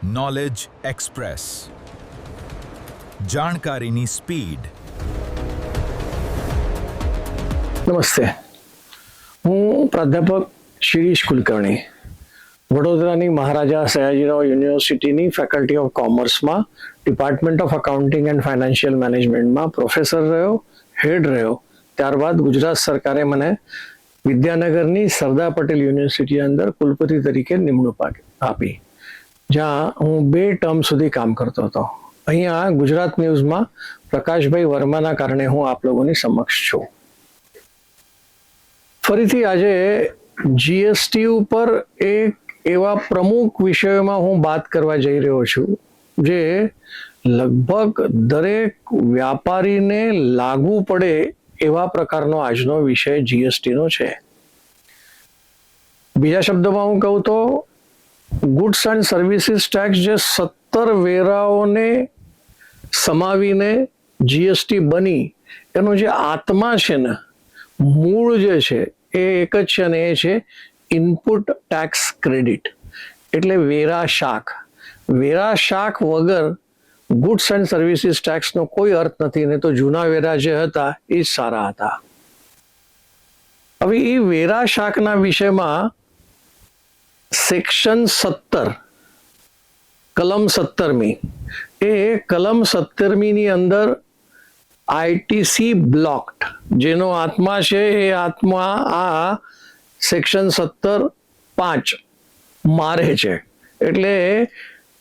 Knowledge express, જાણકારીની speed. નમસ્તે, હું પ્રાધ્યાપક શિરીષ કુલકર્ણી, વડોદરાની મહારાજા સયાજીરાવ યુનિવર્સિટીની ફેકલ્ટી ઓફ કોમર્સમાં department of accounting and financial મેનેજમેન્ટમાં પ્રોફેસર રહ્યો, હેડ રહ્યો. ત્યારબાદ ગુજરાત સરકારે મને વિદ્યાનગરની સરદાર પટેલ યુનિવર્સિટી અંદર કુલપતિ તરીકે નિમણૂક આપી, જ્યાં હું 2 ટર્મ સુધી કામ કરતો હતો. અહીંયા ગુજરાત ન્યૂઝમાં પ્રકાશભાઈ વર્માના કારણે હું આપ લોકોની સમક્ષ છું. ફરીથી આજે જીએસટી ઉપર એક એવા પ્રમુખ વિષયોમાં હું વાત કરવા જઈ રહ્યો છું, જે લગભગ દરેક વ્યાપારીને લાગુ પડે એવા પ્રકારનો આજનો વિષય જીએસટીનો છે. બીજા શબ્દોમાં હું કહું તો ગુડ્સ એન્ડ સર્વિસીસ ટેક્સ જે 17 વેરાઓને સમાવીને જીએસટી બની, એનો જે આત્મા છે ને, મૂળ જે છે એ એક જ છે, અને એ છે ઇનપુટ ટેક્સ ક્રેડિટ, એટલે વેરા શાખ. વેરા શાખ વગર ગુડ્સ એન્ડ સર્વિસીસ ટેક્સનો કોઈ અર્થ નથી, ને તો જૂના વેરા જે હતા એ જ સારા હતા. હવે એ વેરા શાખના વિષયમાં સેક્શન 17 કલમ 17મી, એ કલમ 17મીની અંદર આઈટીસી બ્લોક્ડ, જેનો આત્મા છે એ આત્મા આ સેક્શન 17(5) મારે છે. એટલે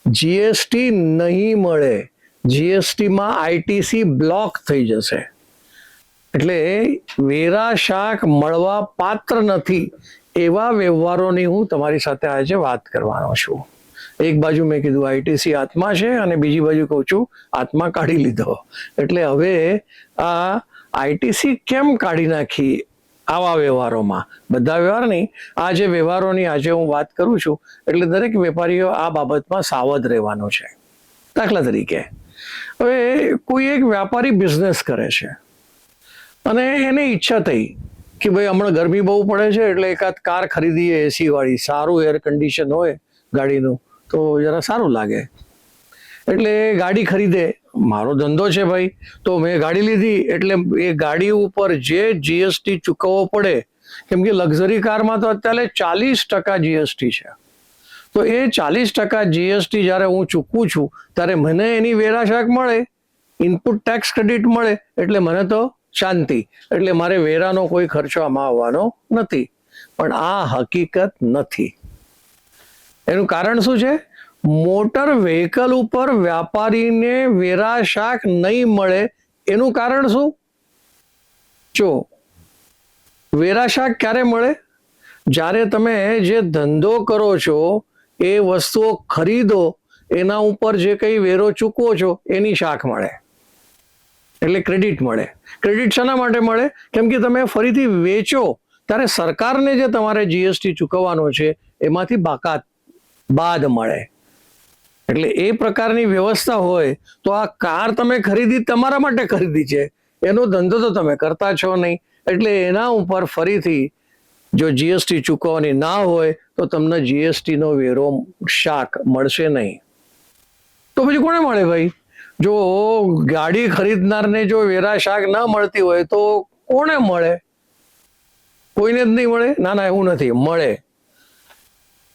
જીએસટી નહીં મળે, જીએસટીમાં આઈટીસી બ્લોક થઈ જશે. એટલે વેરા શાખ મળવા પાત્ર નથી એવા વ્યવહારોની હું તમારી સાથે આજે વાત કરવાનો છું. એક બાજુ મેં કીધું આઈટીસી આત્મા છે, અને બીજી બાજુ કહું છું આત્મા કાઢી લીધો. એટલે હવે આ આઈટીસી કેમ કાઢી નાખી આવા વ્યવહારોમાં? બધા વ્યવહાર નહીં, આ જે વ્યવહારોની આજે હું વાત કરું છું, એટલે દરેક વેપારીઓ આ બાબતમાં સાવધ રહેવાનું છે. દાખલા તરીકે, હવે કોઈ એક વ્યાપારી બિઝનેસ કરે છે અને એને ઈચ્છા થઈ કે ભાઈ હમણાં ગરમી બહુ પડે છે, એટલે એકાદ કાર ખરીદીએ એસી વાળી, સારું એર કન્ડિશન હોય ગાડીનું તો જરા સારું લાગે. એટલે ગાડી ખરીદે. મારો ધંધો છે ભાઈ, તો મેં ગાડી લીધી, એટલે એ ગાડી ઉપર જે જીએસટી ચૂકવવો પડે, કેમ કે લક્ઝરી કારમાં તો અત્યારે 40% જીએસટી છે, તો એ 40% જીએસટી જ્યારે હું ચૂકવું છું ત્યારે મને એની વેરા શાખ મળે, ઇનપુટ ટેક્સ ક્રેડિટ મળે, એટલે મને તો શાંતિ. એટલે મારે વેરાનો કોઈ ખર્ચો આમાં આવવાનો નથી. પણ આ હકીકત નથી. એનું કારણ શું છે? મોટર વ્હીકલ ઉપર વ્યાપારીને વેરા શાખ નહીં મળે એનું કારણ શું? જો વેરા શાખ ક્યારે મળે? જ્યારે તમે જે ધંધો કરો છો, એ વસ્તુઓ ખરીદો, એના ઉપર જે કંઈ વેરો ચૂકવો છો એની શાખ મળે, એટલે ક્રેડિટ મળે. ક્રેડિટ શાના માટે મળે? કેમ કે તમે ફરીથી વેચો ત્યારે સરકારને જે તમારે જીએસટી ચૂકવવાનો છે એમાંથી બાકાત બાદ મળે. એટલે એ પ્રકારની વ્યવસ્થા હોય તો આ કાર તમે ખરીદી તમારા માટે ખરીદી છે, એનો ધંધો તો તમે કરતા છો નહીં, એટલે એના ઉપર ફરીથી જો જીએસટી ચૂકવવાની ના હોય તો તમને જીએસટીનો વેરો શાખ મળશે નહીં. તો પછી કોને મળે ભાઈ? જો ગાડી ખરીદનારને જો વેરા શાખ ન મળતી હોય તો કોને મળે? કોઈને જ નહીં મળે? ના ના, એવું નથી, મળે.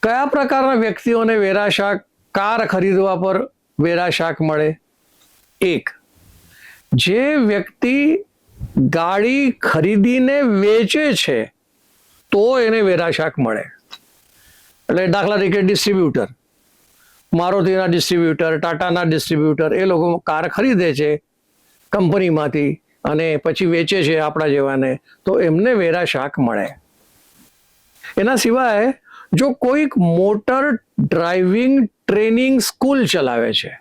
કયા પ્રકારના વ્યક્તિઓને વેરા શાખ, કાર ખરીદવા પર વેરા શાખ મળે? એક, જે વ્યક્તિ ગાડી ખરીદીને વેચે છે તો એને વેરા શાખ મળે. એટલે દાખલા તરીકે ડિસ્ટ્રીબ્યુટર, મારુતિના ડિસ્ટ્રીબ્યુટર, ટાટાના ડિસ્ટ્રીબ્યુટર, એ લોકો કાર ખરીદે છે કંપનીમાંથી અને પછી વેચે છે આપણા જેવાને, તો એમને વેરા શાખ મળે. એના સિવાય જો કોઈક મોટર ડ્રાઇવિંગ ટ્રેનિંગ સ્કૂલ ચલાવે છે,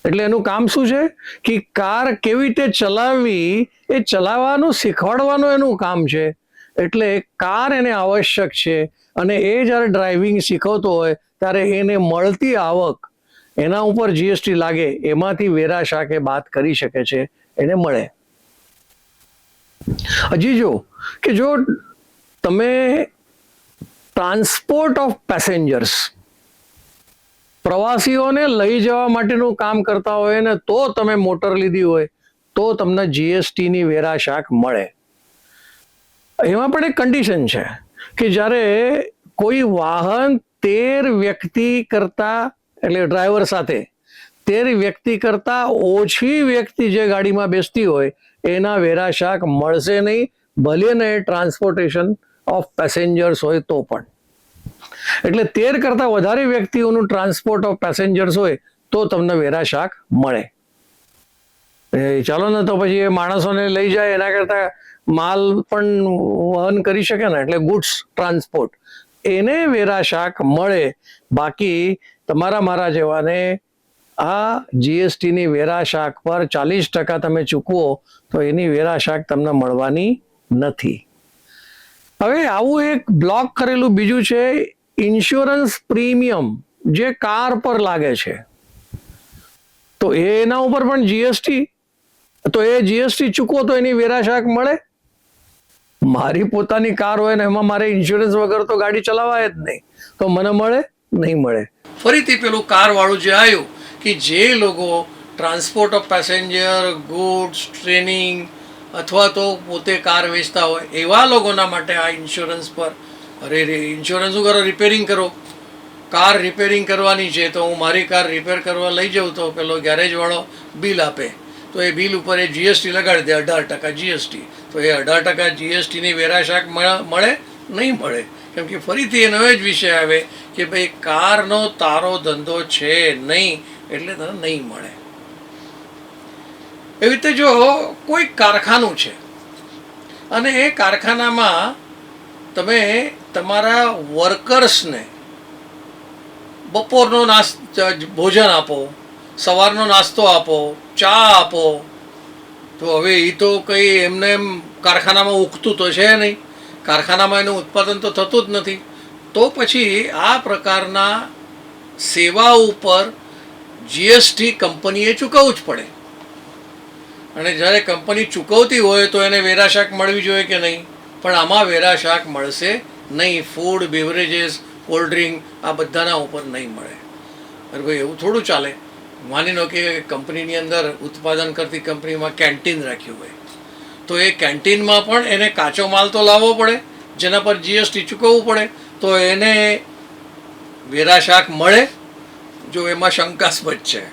એટલે એનું કામ શું છે કે કાર કેવી રીતે ચલાવવી એ ચલાવવાનું શીખવાડવાનું એનું કામ છે, એટલે કાર એને આવશ્યક છે, અને એ જ્યારે ડ્રાઇવિંગ શીખવતો હોય ત્યારે એને મળતી આવક, એના ઉપર જીએસટી લાગે, એમાંથી વેરા શાખે બાદ કરી શકે છે, એને મળે. હજી જો કે જો તમે ટ્રાન્સપોર્ટ ઓફ પેસેન્જર્સ પ્રવાસીઓને લઈ જવા માટેનું કામ કરતા હોય ને તો તમે મોટર લીધી હોય તો તમને જીએસટીની વેરા શાખ મળે. એમાં પણ એક કન્ડિશન છે કે જ્યારે કોઈ વાહન 13 વ્યક્તિ કરતા એટલે ડ્રાઈવર સાથે 13 વ્યક્તિ કરતા ઓછી વ્યક્તિ જે ગાડીમાં બેસતી હોય એના વેરા શાખ મળશે નહીં, ભલે ને ટ્રાન્સપોર્ટેશન ઓફ પેસેન્જર્સ હોય તો પણ. એટલે 13 કરતા વધારે વ્યક્તિઓનું ટ્રાન્સપોર્ટ ઓફ પેસેન્જર્સ હોય તો તમને વેરા શાખ મળે. ચાલો ને તો પછી એ માણસોને લઈ જાય એના કરતા માલ પણ વહન કરી શકે ને, એટલે ગુડ્સ ટ્રાન્સપોર્ટ એને વેરા શાખ મળે. બાકી તમારા મારા જેવાને આ જીએસટીની વેરા શાખ પર 40% તમે ચૂકવો તો એની વેરા શાખ તમને મળવાની નથી. હવે આવું એક બ્લોક કરેલું બીજું છે ઇન્સ્યોરન્સ પ્રીમિયમ જે કાર પર લાગે છે. તો એના ઉપર પણ જીએસટી, તો એ જીએસટી ચૂકવો તો એની વેરા શાખ મળે. મારી પોતાની કાર હોય ને એમાં મારે ઇન્સ્યોરન્સ વગર તો ગાડી ચલાવાય જ નહીં, તો મને મળે નહીં મળે. ફરીથી પેલું કાર વાળું જે આવ્યું કે જે લોકો transport of passenger, goods, training અથવા તો પોતે કાર વેચતા હોય એવા લોકોના માટે આ ઇન્સ્યોરન્સ પર, અરે ઇન્સ્યોરન્સ શું કરો, રિપેરિંગ કરો. કાર રિપેરિંગ કરવાની છે તો હું મારી કાર રિપેર કરવા લઈ જાઉં તો પેલો ગેરેજવાળો બિલ આપે, તો એ બિલ ઉપર એ જીએસટી લગાડી દે 18% જીએસટી. તો એ 18% જીએસટીની વેરા શાખ મળે નહીં મળે, કેમ કે ફરીથી એનો જ વિષય આવે કે ભાઈ કારનો તારો ધંધો છે નહીં એટલે તને નહીં મળે. એવી રીતે જો કોઈ કારખાનું છે અને એ કારખાનામાં તમે તમારા વર્કર્સને બપોરનો ભોજન આપો, સવારનો નાસ્તો આપો, ચા આપો, તો હવે એ તો કંઈ એમને એમ કારખાનામાં ઉગતું તો છે નહીં, કારખાનામાં એનું ઉત્પાદન તો થતું જ નથી. તો પછી આ પ્રકારના સેવા ઉપર જીએસટી કંપનીએ ચૂકવવું જ પડે. અને જ્યારે કંપની ચૂકવતી હોય તો એને વેરા શાખ મળવી જોઈએ કે નહીં, પણ આમાં વેરા શાખ મળશે નહીં. ફૂડ, બેવરેજીસ, કોલ્ડ ડ્રિંક આ બધાના ઉપર નહીં મળે. અરે ભાઈ એવું થોડું ચાલે. માની લો કે કંપનીની અંદર ઉત્પાદન કરતી કંપનીમાં કેન્ટીન રાખ્યું હોય તો એ કેન્ટીનમાં પણ એને કાચો માલ તો લાવવો પડે જેના પર જીએસટી ચૂકવવું પડે, તો એને વેરા શાખ મળે? જો એમાં શંકાસ્પદ છે.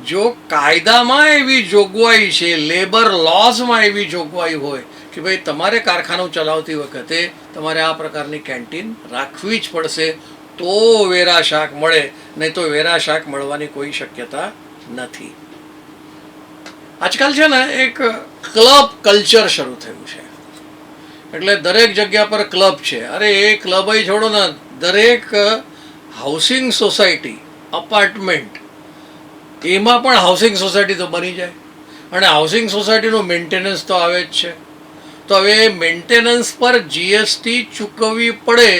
જો કાયદામાં એવી જોગવાઈ છે, લેબર લોઝમાં એવી જોગવાઈ હોય કે ભાઈ તમારે કારખાનું ચલાવતી વખતે તમારે આ પ્રકારની કેન્ટીન રાખવી જ પડશે તો વેરા શાખ મળે, નહીં તો વેરા શાખ મળવાની કોઈ શક્યતા નથી. આજકાલ છે ને એક ક્લબ કલ્ચર શરૂ થયું છે, એટલે દરેક જગ્યા પર ક્લબ છે. અરે એ ક્લબ છોડો ને, દરેક હાઉસિંગ સોસાયટી, અપાર્ટમેન્ટ એમાં પણ હાઉસિંગ સોસાયટી તો બની જાય અને હાઉસિંગ સોસાયટીનું મેન્ટેનન્સ તો આવે જ છે. તો હવે મેન્ટેનન્સ પર જીએસટી ચૂકવવી પડે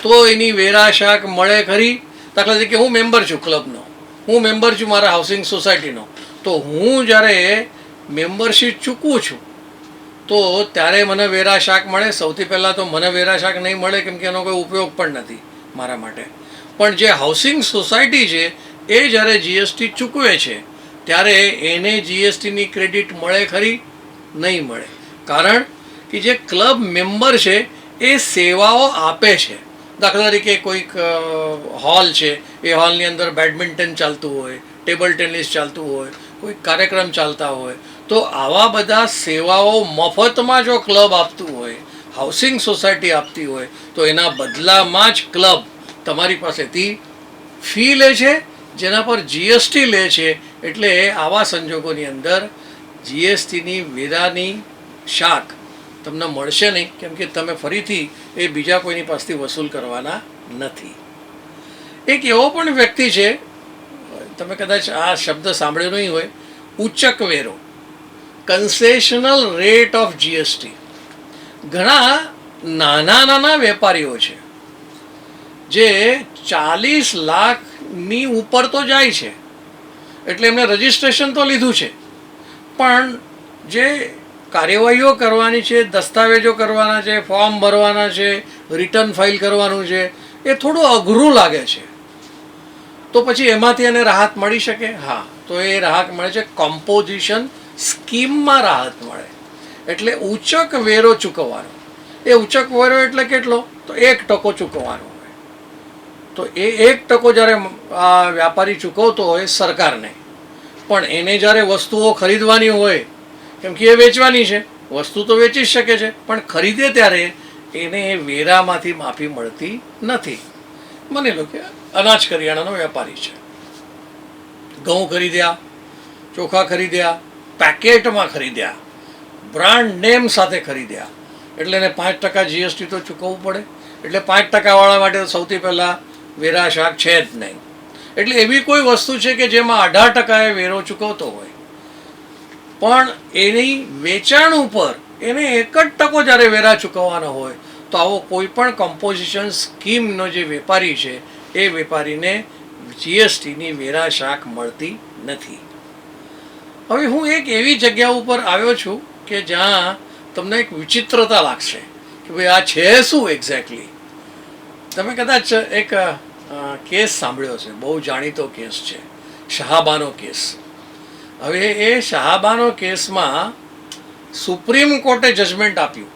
તો એની વેરા શાખ મળે ખરી? દાખલા તરીકે હું મેમ્બર છું ક્લબનો, હું મેમ્બર છું મારા હાઉસિંગ સોસાયટીનો, તો હું જ્યારે મેમ્બરશીપ ચૂકવું છું તો ત્યારે મને વેરા શાખ મળે? સૌથી પહેલાં તો મને વેરા શાખ નહીં મળે, કેમ કે એનો કોઈ ઉપયોગ પણ નથી મારા માટે. પણ જે હાઉસિંગ સોસાયટી છે એ જ્યારે જીએસટી ચૂકવે છે ત્યારે એને જીએસટીની ક્રેડિટ મળે ખરી? નહીં મળે. કારણ કે જે ક્લબ મેમ્બર છે એ સેવાઓ આપે છે. દાખલા તરીકે કોઈક હોલ છે, એ હોલની અંદર બેડમિન્ટન ચાલતું હોય, ટેબલ ટેનિસ ચાલતું હોય, કોઈ કાર્યક્રમ ચાલતા હોય, તો આવા બધા સેવાઓ મફતમાં જો ક્લબ આપતું હોય, હાઉસિંગ સોસાયટી આપતી હોય, તો એના બદલામાં જ ક્લબ તમારી પાસેથી ફી લે છે, જેના પર જીએસટી લે છે. એટલે આવા સંજોગોની અંદર જીએસટીની વેરાની શાખ તમને મળશે નહીં, કેમ કે તમે ફરીથી એ બીજા કોઈની પાસેથી વસૂલ કરવાના નથી. એક એવો પણ વ્યક્તિ છે, તમે કદાચ આ શબ્દ સાંભળ્યો નહીં હોય, ઉચ્ચક વેરો, કન્સેશનલ રેટ ઓફ જીએસટી. ઘણા નાના નાના વેપારીઓ છે જે 40 લાખની ઉપર તો જાય છે, એટલે એમને રજિસ્ટ્રેશન તો લીધું છે, પણ જે કાર્યવાહીઓ કરવાની છે, દસ્તાવેજો કરવાના છે, ફોર્મ ભરવાના છે, રિટર્ન ફાઇલ કરવાનું છે, એ થોડું અઘરું લાગે છે. તો પછી એમાંથી એને રાહત મળી શકે? હા, તો એ રાહત મળે છે કોમ્પોઝિશન સ્કીમમાં રાહત મળે. એટલે ઉચક વેરો ચૂકવવાનો. એ ઉચક વેરો એટલે કેટલો? તો 1% ચૂકવવાનો હોય. તો એ 1% જ્યારે આ વ્યાપારી ચૂકવતો હોય સરકારને, પણ એને જ્યારે વસ્તુઓ ખરીદવાની હોય, કેમ કે એ વેચવાની છે, વસ્તુ તો વેચી જ શકે છે, પણ ખરીદે ત્યારે એને વેરામાંથી માફી મળતી નથી. માની લો કે અનાજ કરિયાણાનો વેપારી છે, ઘઉં ખરીદ્યા, ચોખા ખરીદ્યા, પેકેટમાં ખરીદ્યા, બ્રાન્ડ નેમ સાથે ખરીદ્યા, એટલે એને 5% GST તો ચૂકવવું પડે. એટલે 5% વાળા માટે સૌથી પહેલાં વેરા શાક છે જ નહીં. એટલે એવી કોઈ વસ્તુ છે કે જેમાં 18% વેરો ચૂકવતો હોય, પણ એની વેચાણ ઉપર એને 1% જ્યારે વેરા ચૂકવવાનો હોય, તો આવો કોઈ પણ કમ્પોઝિશન સ્કીમનો જે વેપારી છે એ વેપારીને GSTની વેરા શાક મળતી નથી. હવે હું એક એવી જગ્યા ઉપર આવ્યો છું કે જ્યાં તમને એક વિચિત્રતા લાગશે કે ભાઈ આ છે શું એક્ઝેક્ટલી. તમે કદાચ એક કેસ સાંભળ્યો છે, બહુ જાણીતો કેસ છે, શાહાબાનો કેસ. હવે એ શાહાબાનો કેસમાં સુપ્રીમ કોર્ટે જજમેન્ટ આપ્યું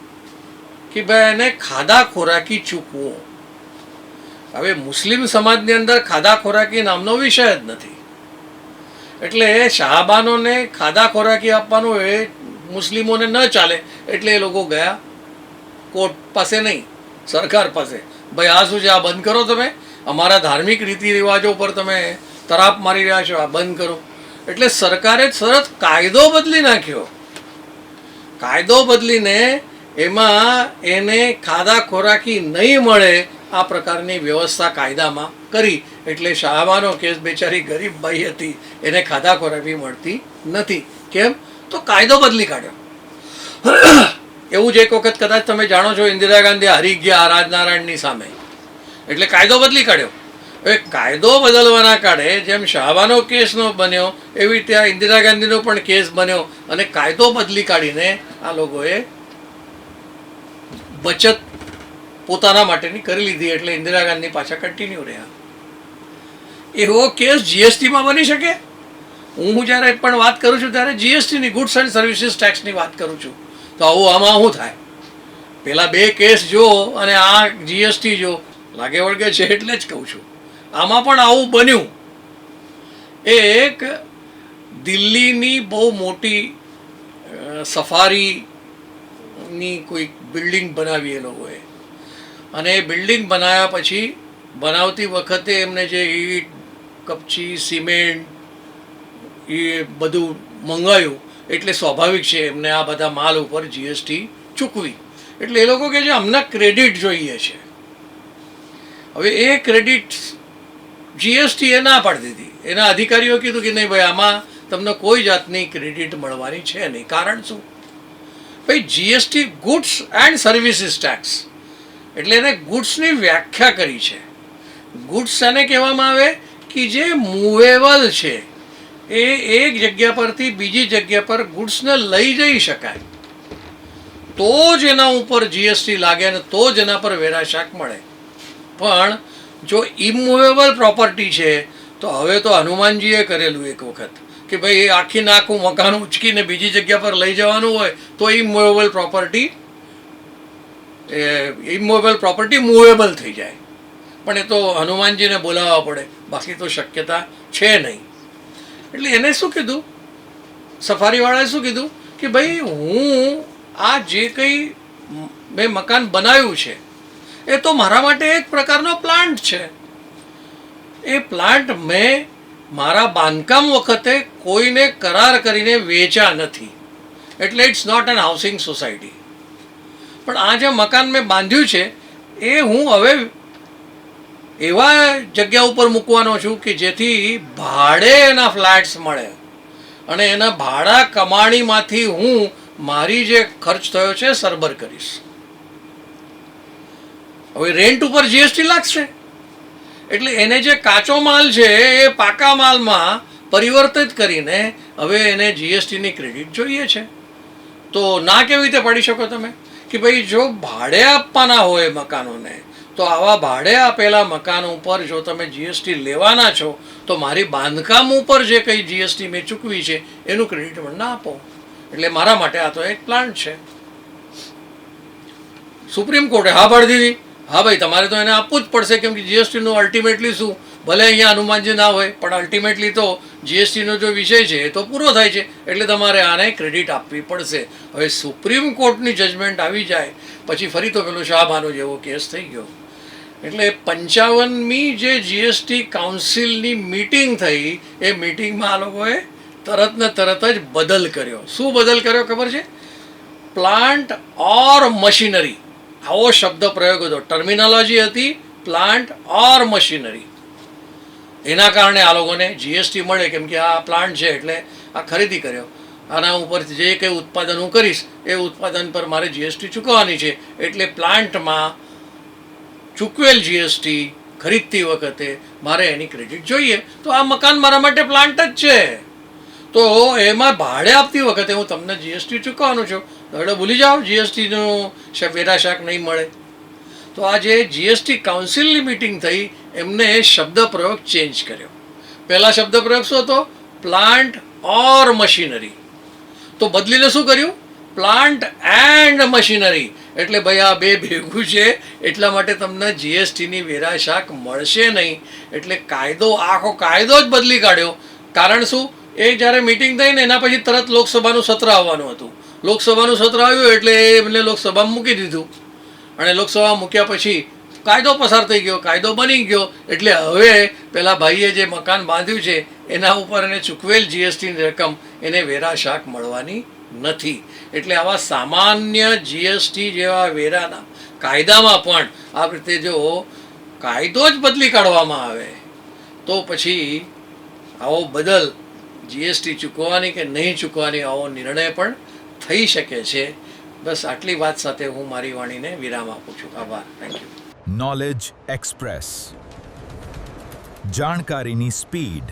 કે ભાઈ એને ખાધા ખોરાકી ચૂકવો. હવે મુસ્લિમ સમાજની અંદર ખાધા ખોરાકી નામનો વિષય જ નથી. એટલે શાહાબાનોને ખાધા ખોરાકી આપવાનું એ મુસ્લિમોને ન ચાલે, એટલે એ લોકો ગયા કોર્ટ પાસે નહીં, સરકાર પાસે. ભાઈ આ શું છે, આ બંધ કરો, તમે અમારા ધાર્મિક રીતિ રિવાજો પર તમે તરાપ મારી રહ્યા છો, આ બંધ કરો. એટલે સરકારે તરત કાયદો બદલી નાખ્યો. કાયદો બદલીને એમાં એને ખાધા ખોરાકી નહીં મળે આ પ્રકારની વ્યવસ્થા કાયદામાં કરી. એટલે શાહાબાનો કેસ બેચારી ગરીબ બાઈ હતી, એને ખાધા ખોરાકી મળતી નથી. કેમ? તો કાયદો બદલી કાઢ્યો. એવું જ એક વખત કદાચ તમે જાણો છો, ઇન્દિરા ગાંધી હારી ગયા રાજનારાયણની સામે, એટલે કાયદો બદલી કાઢ્યો. હવે કાયદો બદલવાના કાળે જેમ શાહબાનો કેસનો બન્યો, એવી રીતે આ ઇન્દિરા ગાંધીનો પણ કેસ બન્યો, અને કાયદો બદલી કાઢીને આ લોકોએ બચત પોતાના માટેની કરી લીધી. એટલે ઇન્દિરા ગાંધી પાછા કન્ટિન્યુ રહ્યા. એવો કેસ જીએસટીમાં બની શકે? હું જ્યારે પણ વાત કરું છું ત્યારે જીએસટીની, ગુડ્સ એન્ડ સર્વિસીસ ટેક્સની વાત કરું છું. તો આવું આમાં શું થાય? પેલા 2 કેસ જો અને આ જીએસટી જો, લાગે વળગે છે એટલે જ કહું છું. આમાં પણ આવું બન્યું. એક દિલ્હીની બહુ મોટી સફારીની કોઈ બિલ્ડિંગ બનાવી એ લોકોએ, અને એ બિલ્ડિંગ બનાવ્યા પછી બનાવતી વખતે એમને જે ઈંટ, કપચી, સિમેન્ટ એ બધું મંગાવ્યું, એટલે સ્વાભાવિક છે એમને આ બધા માલ ઉપર જીએસટી ચૂકવી. એટલે એ લોકો કહે છે અમને ક્રેડિટ જોઈએ છે. હવે એ ક્રેડિટ જીએસટીએ ના પાડી દીધી. એના અધિકારીઓ કીધું કે નહીં ભાઈ, આમાં તમને કોઈ જાતની ક્રેડિટ મળવાની છે નહીં. કારણ શું? ભાઈ GST goods and services tax, એટલે એને ગુડ્સની વ્યાખ્યા કરી છે. ગુડ્સ એને કહેવામાં આવે કે જે મૂવેબલ છે, એ એક જગ્યા પરથી બીજી જગ્યા પર ગુડ્સને લઈ જઈ શકાય, તો જ એના ઉપર જીએસટી લાગે અને તો જ એના પર વેરાશાક મળે. પણ જો ઇમૂવેબલ પ્રોપર્ટી છે, તો હવે તો હનુમાનજીએ કરેલું એક વખત કે ભાઈ એ આખીને આખું મકાન ઉચકીને બીજી જગ્યા પર લઈ જવાનું હોય તો ઇમૂવેબલ પ્રોપર્ટી મૂવેબલ થઈ જાય. પણ એ તો હનુમાનજીને બોલાવવા પડે, બાકી તો શક્યતા છે નહીં. એટલે એને શું કીધું, સફારીવાળાએ શું કીધું કે ભાઈ હું આ જે કંઈ મેં મકાન બનાવ્યું છે એ તો મારા માટે એક પ્રકારનો પ્લાન્ટ છે. એ પ્લાન્ટ મેં મારા બાંધકામ વખતે કોઈને કરાર કરીને વેચ્યા નથી, એટલે it's not an housing society. પણ આ જે મકાન મેં બાંધ્યું છે એ હું હવે એવા જગ્યા ઉપર મૂકવાનો છું કે જેથી ભાડે એના ફ્લેટ્સ મળે, અને એના ભાડા કમાણીમાંથી હું મારી જે ખર્ચ થયો છે સરભર કરીશ. હવે રેન્ટ ઉપર જીએસટી લાગશે, એટલે એને જે કાચો માલ છે એ પાકા માલમાં પરિવર્તિત કરીને હવે એને જીએસટીની ક્રેડિટ જોઈએ છે. તો ના કેવી રીતે પાડી શકો તમે કે ભાઈ જો ભાડે આપવાના હોય મકાનોને, તો આવા ભાડે આપેલા મકાન ઉપર જો તમે જીએસટી લેવાના છો તો મારી બાંધકામ ઉપર જે કંઈ જીએસટી મેં ચૂકવી છે એનું ક્રેડિટ મને ના આપો. એટલે મારા માટે આ તો એક પ્લાન્ટ છે. સુપ્રીમ કોર્ટે હા પાડી દીધી, હા ભાઈ તમારે તો એને આપવું જ પડશે, કેમ કે જીએસટીનું અલ્ટિમેટલી શું, ભલે અહીંયા હનુમાનજી ના હોય પણ અલ્ટિમેટલી તો જીએસટીનો જો વિષય છે એ તો પૂરો થાય છે, એટલે તમારે આને ક્રેડિટ આપવી પડશે. હવે સુપ્રીમ કોર્ટની જજમેન્ટ આવી જાય પછી ફરી તો પેલો શાહબાનો જેવો કેસ થઈ ગયો. એટલે 55મી જે જીએસટી કાઉન્સિલની મીટિંગ થઈ એ મીટિંગમાં આ લોકોએ તરત ને તરત જ બદલ કર્યો. શું બદલ કર્યો ખબર છે? પ્લાન્ટ ઓર મશીનરી, આવો શબ્દ પ્રયોગ હતો. ટર્મિનોલોજી હતી પ્લાન્ટ ઓર મશીનરી. એના કારણે આ લોકોને જીએસટી મળે, કેમ કે આ પ્લાન્ટ છે એટલે આ ખરીદી કર્યો. આના ઉપર જે કંઈ ઉત્પાદન હું કરીશ એ ઉત્પાદન પર મારે જીએસટી ચૂકવવાની છે, એટલે પ્લાન્ટમાં ચૂકવેલ જીએસટી ખરીદતી વખતે મારે એની ક્રેડિટ જોઈએ. તો આ મકાન મારા માટે પ્લાન્ટ જ છે, તો એમાં ભાડે આપતી વખતે હું તમને જીએસટી ચૂકવવાનું છું. હવે ભૂલી જાઓ, જીએસટીનું વેરા શાક નહીં મળે. તો આ જે જીએસટી કાઉન્સિલની મિટિંગ થઈ એમને શબ્દ પ્રયોગ ચેન્જ કર્યો. પહેલા શબ્દ પ્રયોગ શું હતો? પ્લાન્ટ ઓર મશીનરી. તો બદલીને શું કર્યું? Plant and machinery. એટલે ભાઈ આ બે ભેગું છે એટલા માટે તમને જીએસટીની વેરા શાક મળશે નહીં. એટલે આખો કાયદો જ બદલી કાઢ્યો. કારણ શું? એ જ્યારે મિટિંગ થઈ ને એના પછી તરત લોકસભાનું સત્ર આવવાનું હતું. લોકસભાનું સત્ર આવ્યું એટલે એમને લોકસભામાં મૂકી દીધું, અને લોકસભા મૂક્યા પછી કાયદો પસાર થઈ ગયો, કાયદો બની ગયો. એટલે હવે પેલા ભાઈએ જે મકાન બાંધ્યું છે એના ઉપર એને ચૂકવેલ જીએસટીની રકમ એને વેરા શાક મળવાની નથી. એટલે આવા સામાન્ય જીએસટી જેવા વેરાના કાયદામાં પણ આ રીતે જો કાયદો જ બદલી કાઢવામાં આવે તો પછી આવો બદલ જીએસટી ચૂકવવાની કે નહીં ચૂકવવાની આવો નિર્ણય પણ થઈ શકે છે. બસ આટલી વાત સાથે હું મારી વાણીને વિરામ આપું છું. આભાર. Thank you. Knowledge express. જાણકારીની સ્પીડ.